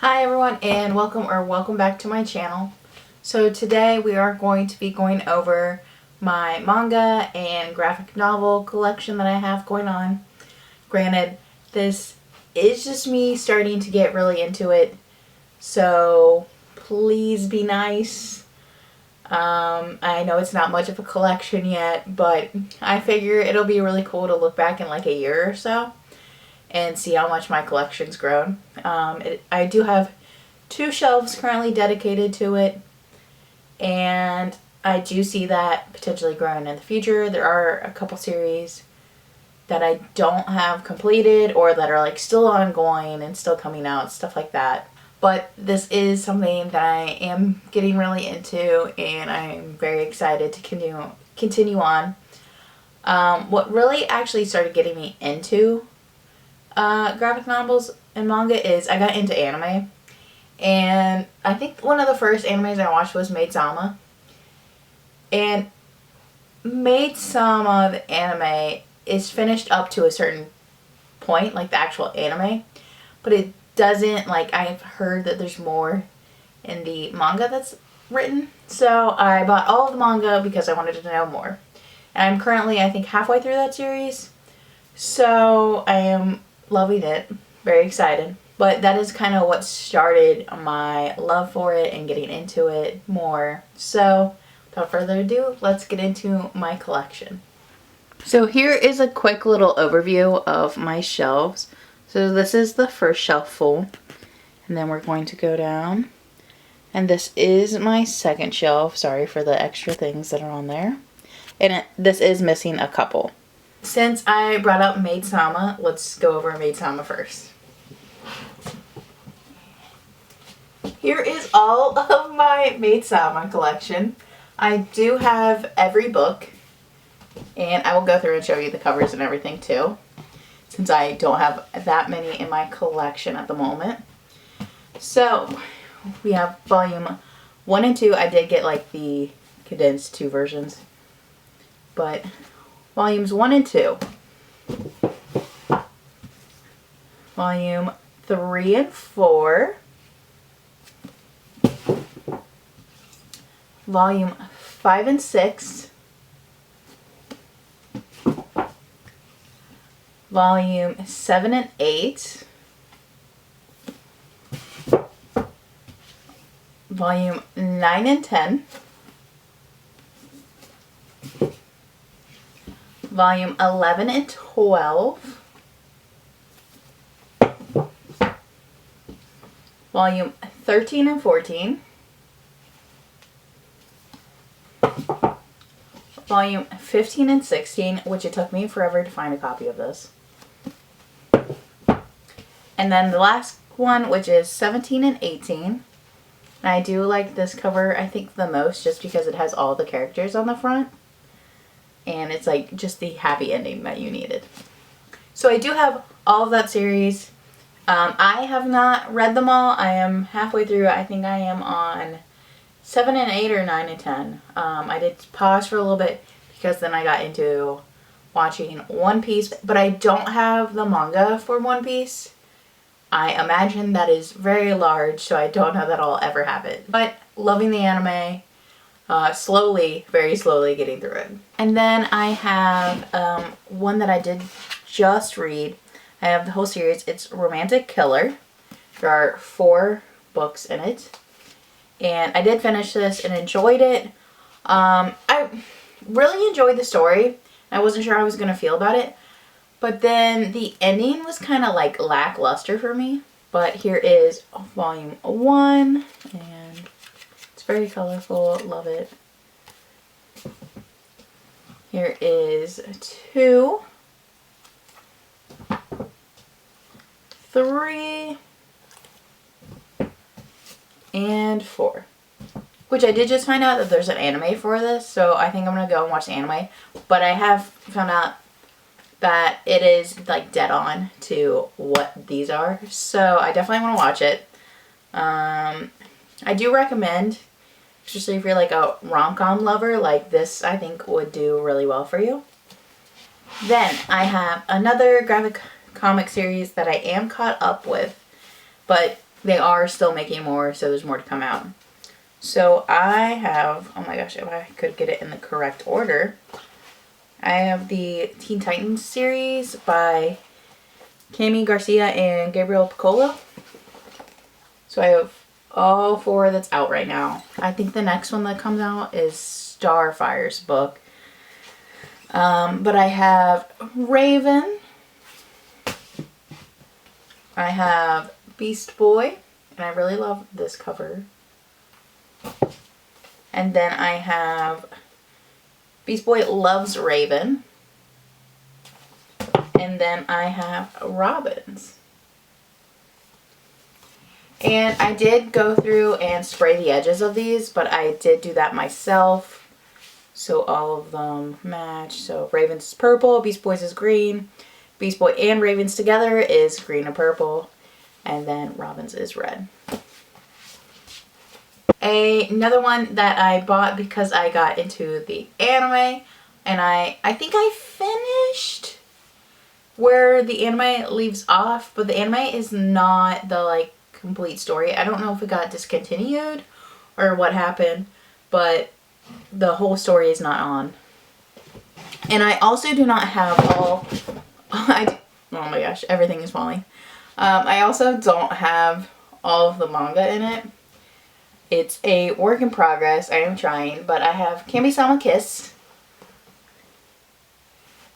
Hi everyone, and welcome back to my channel. So today we are going to be going over my manga and graphic novel collection that I have going on. Granted, this is just me starting to get really into it, so please be nice. I know it's not much of a collection yet, but I figure it'll be really cool to look back in like a year or so and see how much my collection's grown. I do have 2 shelves currently dedicated to it, and I do see that potentially growing in the future. There are a couple series that I don't have completed or that are like still ongoing and still coming out, stuff like that. But this is something that I am getting really into, and I'm very excited to continue on. What really actually started getting me into graphic novels and manga is I got into anime, and I think one of the first animes I watched was Maid Sama. And Maid Sama, the anime, is finished up to a certain point, like the actual anime, but it doesn't, like, I've heard that there's more in the manga that's written, so I bought all of the manga because I wanted to know more. And I'm currently, I think, halfway through that series, so I am loving it, very excited. But that is kind of what started my love for it and getting into it more. So without further ado, let's get into my collection. So here is a quick little overview of my shelves. So this is the first shelf full, and then we're going to go down, and this is my second shelf. Sorry for the extra things that are on there, and this is missing a couple. Since I brought up Maid Sama, let's go over Maid Sama first. Here is all of my Maid Sama collection. I do have every book, and I will go through and show you the covers and everything too, since I don't have that many in my collection at the moment. So we have volume 1 and 2. I did get like the condensed 2 versions, but volumes 1 and 2. Volume 3 and 4. Volume 5 and 6. Volume 7 and 8. Volume 9 and 10. Volume 11 and 12. Volume 13 and 14. Volume 15 and 16, which it took me forever to find a copy of this. And then the last one, which is 17 and 18. And I do like this cover, I think, the most, just because it has all the characters on the front. And it's like just the happy ending that you needed. So I do have all of that series. I have not read them all. I am halfway through. I think I am on 7 and 8 or 9 and 10. I did pause for a little bit because then I got into watching One Piece, but I don't have the manga for One Piece. I imagine that is very large, so I don't know that I'll ever have it. But loving the anime, slowly, very slowly getting through it. And then I have one that I did just read. I have the whole series. It's Romantic Killer. There are 4 books in it. And I did finish this and enjoyed it. I really enjoyed the story. I wasn't sure how I was going to feel about it. But then the ending was kind of like lackluster for me. But here is volume 1. And it's very colorful. Love it. Here is 2. 3. And 4. Which I did just find out that there's an anime for this, so I think I'm going to go and watch the anime. But I have found out that it is like dead on to what these are, so I definitely want to watch it. I do recommend, especially if you're like a rom-com lover, like this I think would do really well for you. Then I have another graphic comic series that I am caught up with, but they are still making more, so there's more to come out. So I have, oh my gosh, if I could get it in the correct order, I have the Teen Titans series by Cami Garcia and Gabriel Piccolo. So I have all 4 that's out right now. I think the next one that comes out is Starfire's book. But I have Raven. I have Beast Boy. And I really love this cover. And then I have Beast Boy Loves Raven. And then I have Robins. And I did go through and spray the edges of these, but I did do that myself. So all of them match. So Raven's is purple, Beast Boy's is green. Beast Boy and Raven's together is green and purple. And then Robin's is red. Another one that I bought because I got into the anime. And I think I finished where the anime leaves off. But the anime is not the complete story. I don't know if it got discontinued or what happened. But the whole story is not on. And I also do not have all... oh my gosh, everything is falling. I also don't have all of the manga in it. It's a work in progress. I am trying. But I have Kami-sama Kiss.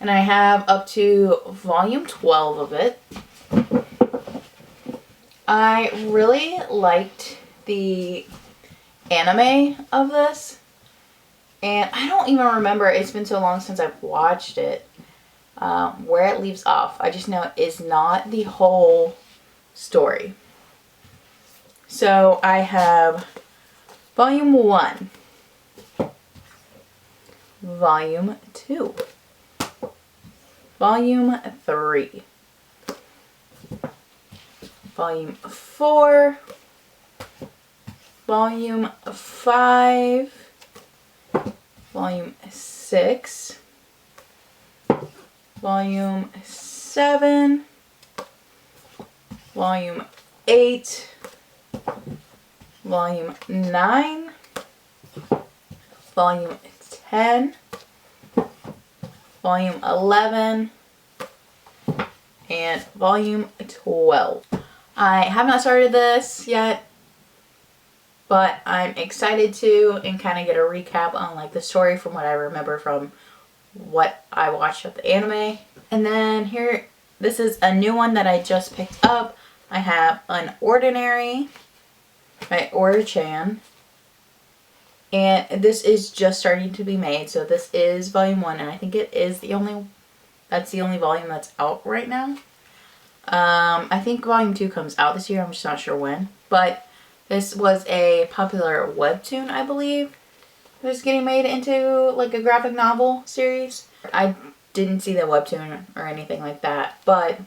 And I have up to volume 12 of it. I really liked the anime of this. And I don't even remember, it's been so long since I've watched it, where it leaves off. I just know it is not the whole story. So I have volume 1, volume 2, volume 3, volume 4, volume 5, volume 6, volume 7, volume 8, volume 9, volume 10, volume 11, and volume 12. I have not started this yet, but I'm excited to and kind of get a recap on the story from what I remember from what I watched of the anime. And then here, this is a new one that I just picked up. I have Unordinary by Ori-chan. And this is just starting to be made. So this is volume 1, and I think it is that's the only volume that's out right now. I think volume 2 comes out this year. I'm just not sure when. But this was a popular webtoon, I believe. It's getting made into a graphic novel series. I didn't see the webtoon or anything like that, but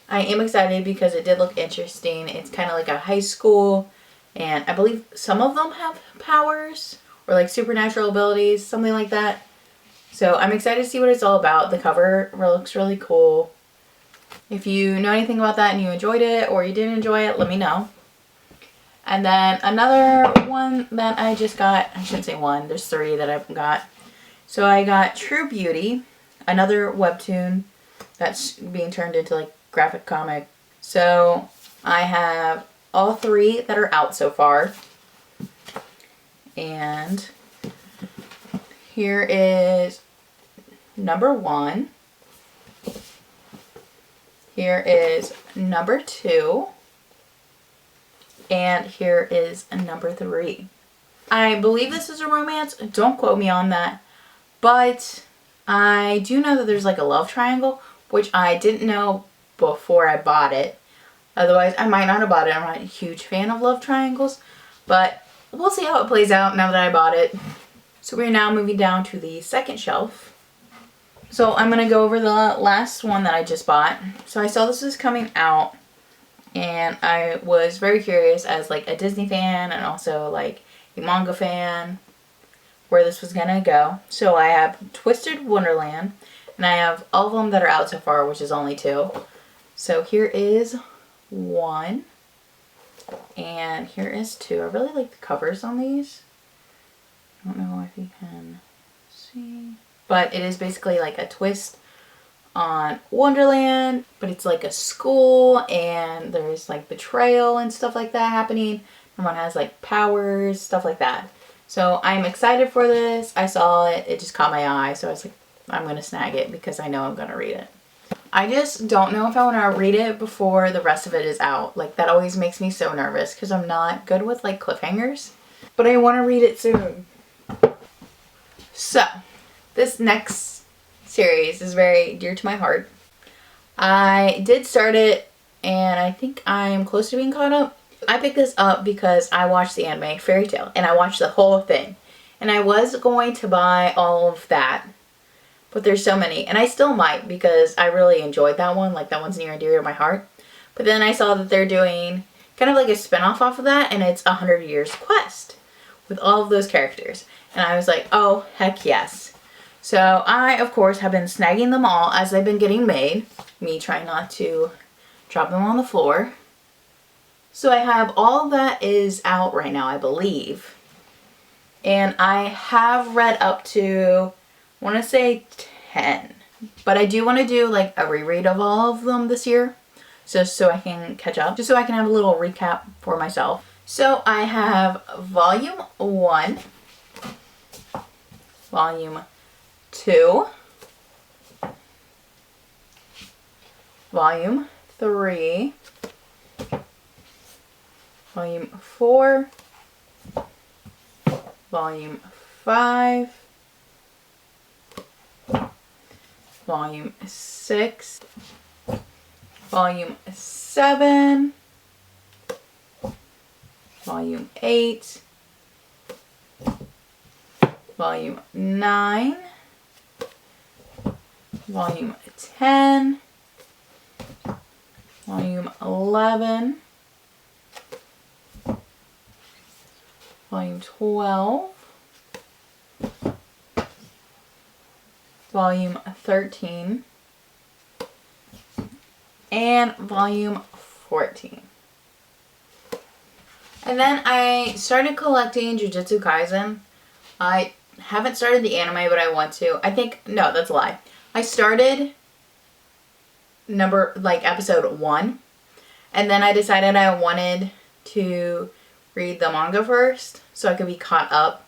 I am excited because it did look interesting. It's kind of like a high school, and I believe some of them have powers or supernatural abilities, something like that. So I'm excited to see what it's all about. The cover looks really cool. If you know anything about that and you enjoyed it or you didn't enjoy it, let me know. And then another one that I just got, I shouldn't say one, there's 3 that I've got. So I got True Beauty, another webtoon that's being turned into graphic comic. So I have all 3 that are out so far. And here is number 1. Here is number 2. And here is number 3. I believe this is a romance. Don't quote me on that. But I do know that there's a love triangle, which I didn't know before I bought it. Otherwise, I might not have bought it. I'm not a huge fan of love triangles. But we'll see how it plays out now that I bought it. So we're now moving down to the second shelf. So I'm going to go over the last one that I just bought. So I saw this was coming out. And I was very curious as a Disney fan and also a manga fan where this was going to go. So I have Twisted Wonderland, and I have all of them that are out so far, which is only 2. So here is 1, And here is 2. I really like the covers on these. I don't know if you can see. But it is basically like a twist on Wonderland. But it's like a school and there's like betrayal and stuff like that happening. Everyone has like powers, stuff like that. So I'm excited for this. I saw it. It just caught my eye. So I was like, I'm going to snag it because I know I'm going to read it. I just don't know if I want to read it before the rest of it is out. Like, that always makes me so nervous because I'm not good with like cliffhangers. But I want to read it soon. So, this next series is very dear to my heart. I did start it and I think I'm close to being caught up. I picked this up because I watched the anime Fairy Tail and I watched the whole thing. And I was going to buy all of that. But there's so many. And I still might because I really enjoyed that one. Like, that one's near and dear to my heart. But then I saw that they're doing kind of like a spinoff off of that. And it's 100 Years Quest with all of those characters. And I was like, oh, heck yes. So I, of course, have been snagging them all as they've been getting made. Me trying not to drop them on the floor. So I have all that is out right now, I believe. And I have read up to, I want to say 10. But I do want to do like a reread of all of them this year. Just so I can catch up. Just so I can have a little recap for myself. So I have Volume 1. Volume 2. Volume 3. Volume 4. Volume 5. Volume 6, Volume 7, Volume 8, Volume 9, Volume 10, Volume 11, Volume 12, Volume 13, and Volume 14. And then I started collecting Jujutsu Kaisen. I haven't started the anime, but I want to. I think, no, that's a lie. I started episode 1, and then I decided I wanted to read the manga first so I could be caught up.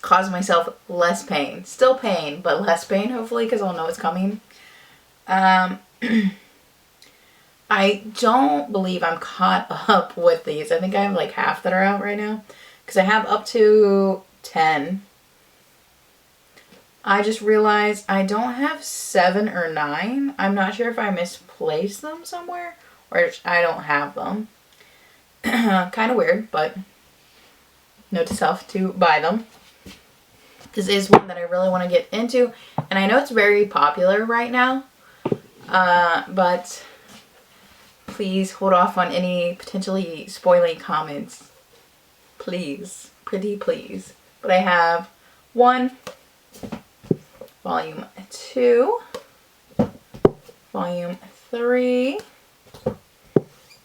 Cause myself less pain. Still pain, but less pain, hopefully, because I'll know it's coming. I don't believe I'm caught up with these. I think I have like half that are out right now. Because I have up to 10. I just realized I don't have 7 or 9. I'm not sure if I misplaced them somewhere. Or I don't have them. Kind of weird, but note to self to buy them. This is one that I really want to get into. And I know it's very popular right now. But please hold off on any potentially spoiling comments. Please. Pretty please. But I have 1, Volume 2, Volume 3,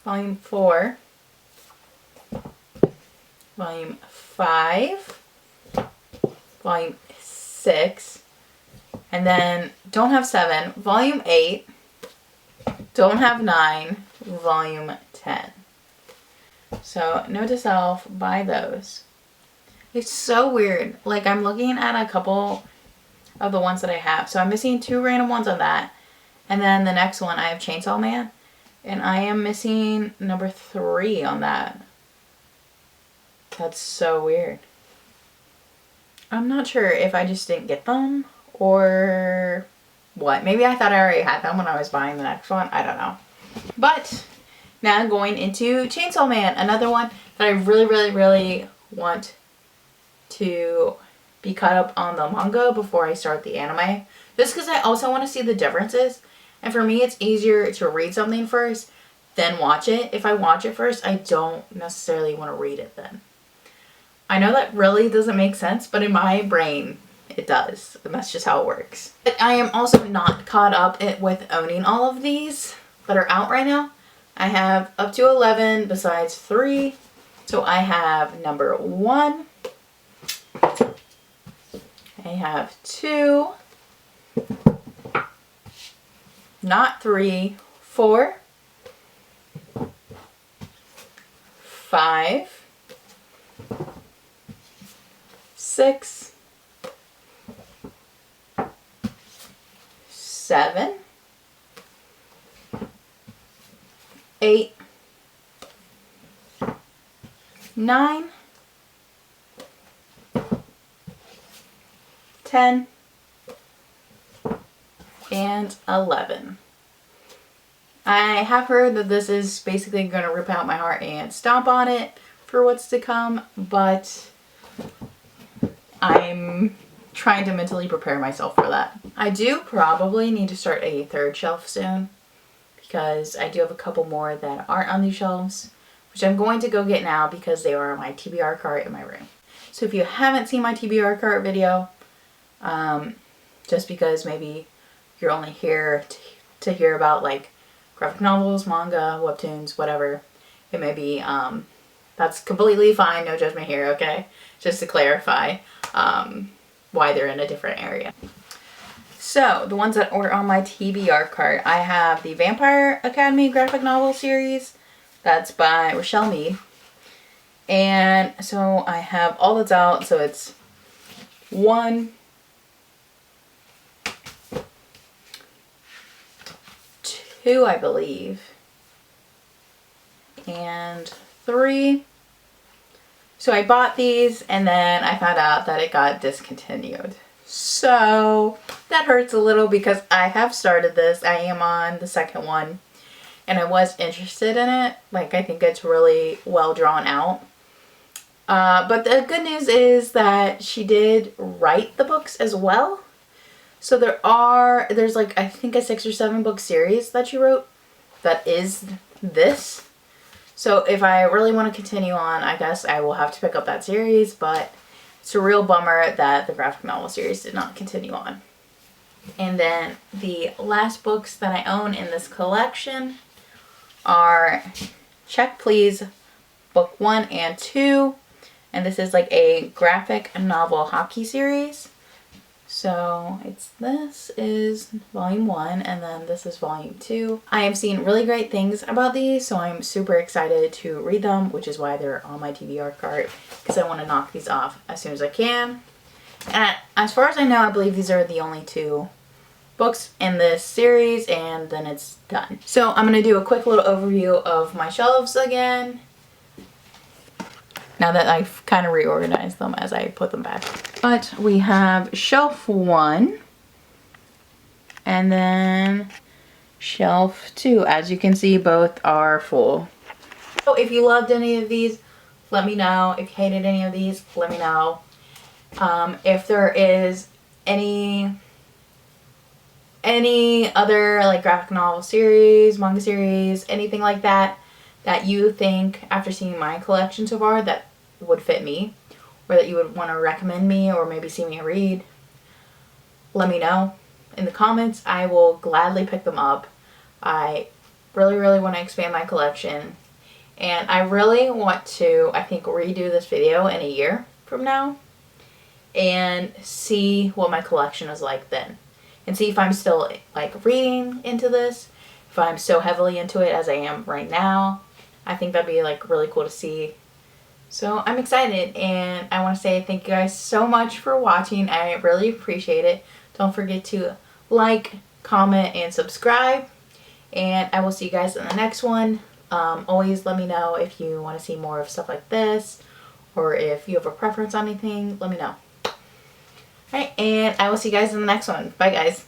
Volume 4, Volume 5, Volume 6, and then don't have 7, Volume 8, don't have 9, Volume 10. So, note to self, buy those. It's so weird. Like, I'm looking at a couple of the ones that I have. So, I'm missing 2 random ones on that. And then the next one, I have Chainsaw Man. And I am missing number 3 on that. That's so weird. I'm not sure if I just didn't get them or what. Maybe I thought I already had them when I was buying the next one. I don't know. But now going into Chainsaw Man, another one that I really, really, really want to be caught up on the manga before I start the anime. Just because I also want to see the differences. And for me, it's easier to read something first, then watch it. If I watch it first, I don't necessarily want to read it then. I know that really doesn't make sense, but in my brain, it does. And that's just how it works. But I am also not caught up with owning all of these that are out right now. I have up to 11 besides 3. So I have number 1. I have 2. Not 3. 4. 5. 6. 7. 8. 9. 10. And 11. I have heard that this is basically going to rip out my heart and stomp on it for what's to come, but I'm trying to mentally prepare myself for that. I do probably need to start a 3rd shelf soon because I do have a couple more that aren't on these shelves, which I'm going to go get now because they are on my TBR cart in my room. So if you haven't seen my TBR cart video, just because maybe you're only here to hear about like graphic novels, manga, webtoons, whatever it may be, that's completely fine, no judgment here, okay? Just to clarify why they're in a different area. So, the ones that were on my TBR cart, I have the Vampire Academy graphic novel series. That's by Rochelle Mead. And so I have all that's out, so it's 1, 2, I believe, and 3. So I bought these and then I found out that it got discontinued. So that hurts a little because I have started this. I am on the 2nd one and I was interested in it. Like, I think it's really well drawn out. But the good news is that she did write the books as well. So there's like, I think a 6 or 7 book series that she wrote that is this. So if I really want to continue on, I guess I will have to pick up that series, but it's a real bummer that the graphic novel series did not continue on. And then the last books that I own in this collection are Check Please Book 1 and 2. And this is like a graphic novel hockey series. So this is volume 1 and then this is volume 2. I have seen really great things about these, so I'm super excited to read them, which is why they're on my TBR cart, because I want to knock these off as soon as I can. And as far as I know, I believe these are the only 2 books in this series, and then it's done. So I'm going to do a quick little overview of my shelves again, now that I've kind of reorganized them as I put them back. But we have shelf 1 and then shelf 2. As you can see, both are full. So if you loved any of these, let me know. If you hated any of these, let me know. If there is any other like graphic novel series, manga series, anything like that you think after seeing my collection so far that would fit me, or that you would want to recommend me or maybe see me read, let me know in the comments. I will gladly pick them up. I really want to expand my collection, and I really want to, I think, redo this video in a year from now and see what my collection is like then, and see if I'm still like reading into this, if I'm so heavily into it as I am right now. I think that'd be like really cool to see. So I'm excited, and I want to say thank you guys so much for watching. I really appreciate it. Don't forget to like, comment, and subscribe, and I will see you guys in the next one. Always let me know if you want to see more of stuff like this, or if you have a preference on anything, let me know. Alright, and I will see you guys in the next one. Bye guys.